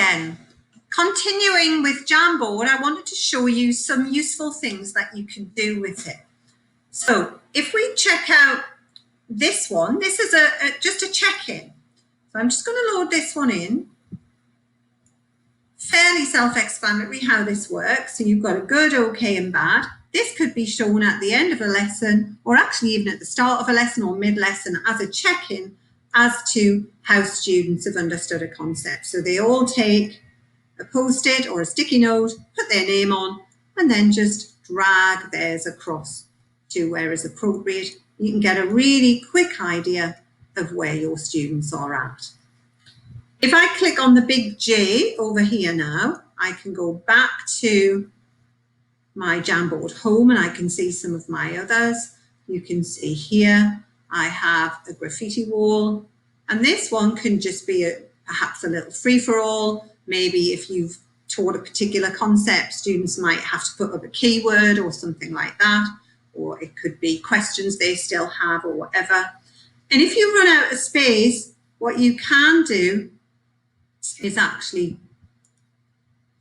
again, continuing with Jamboard, I wanted to show you some useful things that you can do with it. So if we check out this one, this is just a check-in. So I'm just going to load this one in. Fairly self-explanatory how this works. So you've got a good, okay, and bad. This could be shown at the end of a lesson, or actually even at the start of a lesson or mid-lesson as a check-in as to how students have understood a concept. So they all take a post-it or a sticky note, put their name on, and then just drag theirs across to where is appropriate. You can get a really quick idea of where your students are at. If I click on the big J over here now, I can go back to my Jamboard home and I can see some of my others. You can see here I have a graffiti wall, and this one can just be perhaps a little free-for-all. Maybe if you've taught a particular concept, students might have to put up a keyword or something like that, or it could be questions they still have or whatever. And if you run out of space, what you can do is actually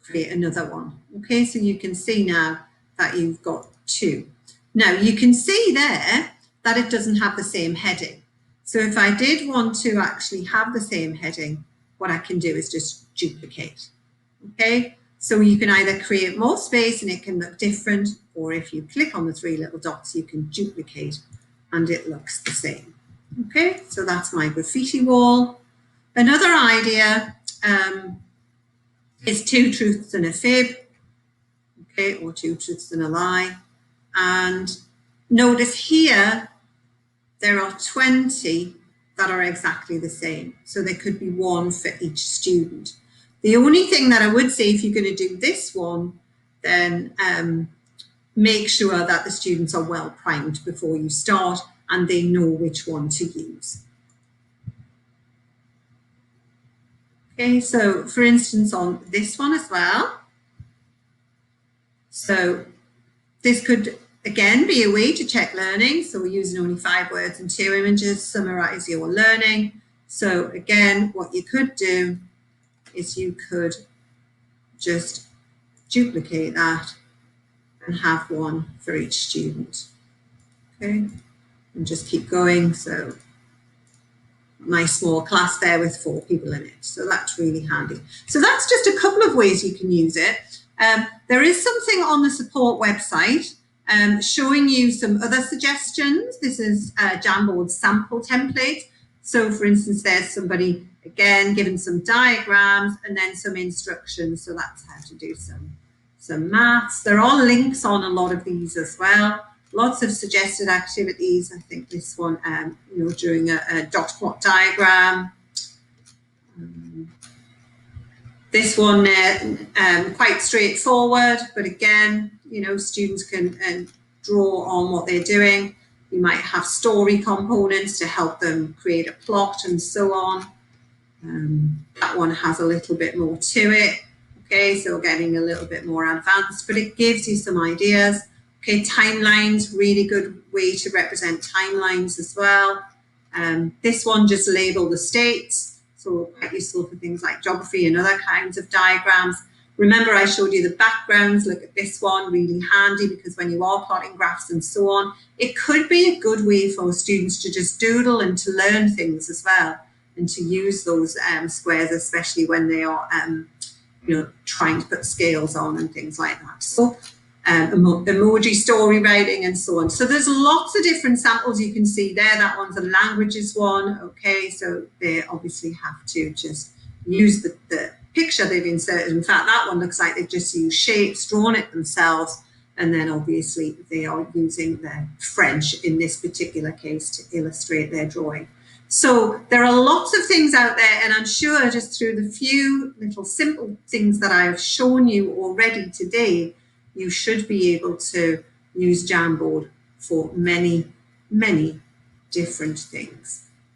create another one. Okay, so you can see now that you've got two. Now you can see there that it doesn't have the same heading. So if I did want to actually have the same heading, what I can do is just duplicate. Okay, so you can either create more space and it can look different, or if you click on the three little dots, you can duplicate and it looks the same. Okay, so that's my graffiti wall. Another idea is two truths and a fib, okay, or two truths and a lie. And notice here, there are 20 that are exactly the same. So there could be one for each student. The only thing that I would say, if you're going to do this one, then make sure that the students are well primed before you start and they know which one to use. Okay, so for instance, on this one as well. So this could, again, be a way to check learning. So we're using only 5 words and 2 images, summarize your learning. So again, what you could do is you could just duplicate that and have one for each student. Okay, and just keep going. So nice small class there with 4 people in it. So that's really handy. So that's just a couple of ways you can use it. There is something on the support website showing you some other suggestions. This is Jamboard's sample template. So for instance, there's somebody, again, given some diagrams and then some instructions. So that's how to do some maths. There are links on a lot of these as well. Lots of suggested activities. I think this one, you know, during a dot plot diagram. This one, quite straightforward, but again, you know, students can draw on what they're doing. You might have story components to help them create a plot and so on. That one has a little bit more to it. Okay, so getting a little bit more advanced, but it gives you some ideas. Okay, timelines, really good way to represent timelines as well. This one, just label the states. So quite useful for things like geography and other kinds of diagrams. Remember, I showed you the backgrounds. Look at this one, really handy, because when you are plotting graphs and so on, it could be a good way for students to just doodle and to learn things as well, and to use those squares, especially when they are you know, trying to put scales on and things like that. So emoji story writing and so on. So there's lots of different samples you can see there. That one's a languages one. Okay, so they obviously have to just use the picture they've inserted. In fact, that one looks like they've just used shapes, drawn it themselves, and then obviously they are using their French in this particular case to illustrate their drawing. So there are lots of things out there, and I'm sure just through the few little simple things that I have shown you already today, you should be able to use Jamboard for many, many different things.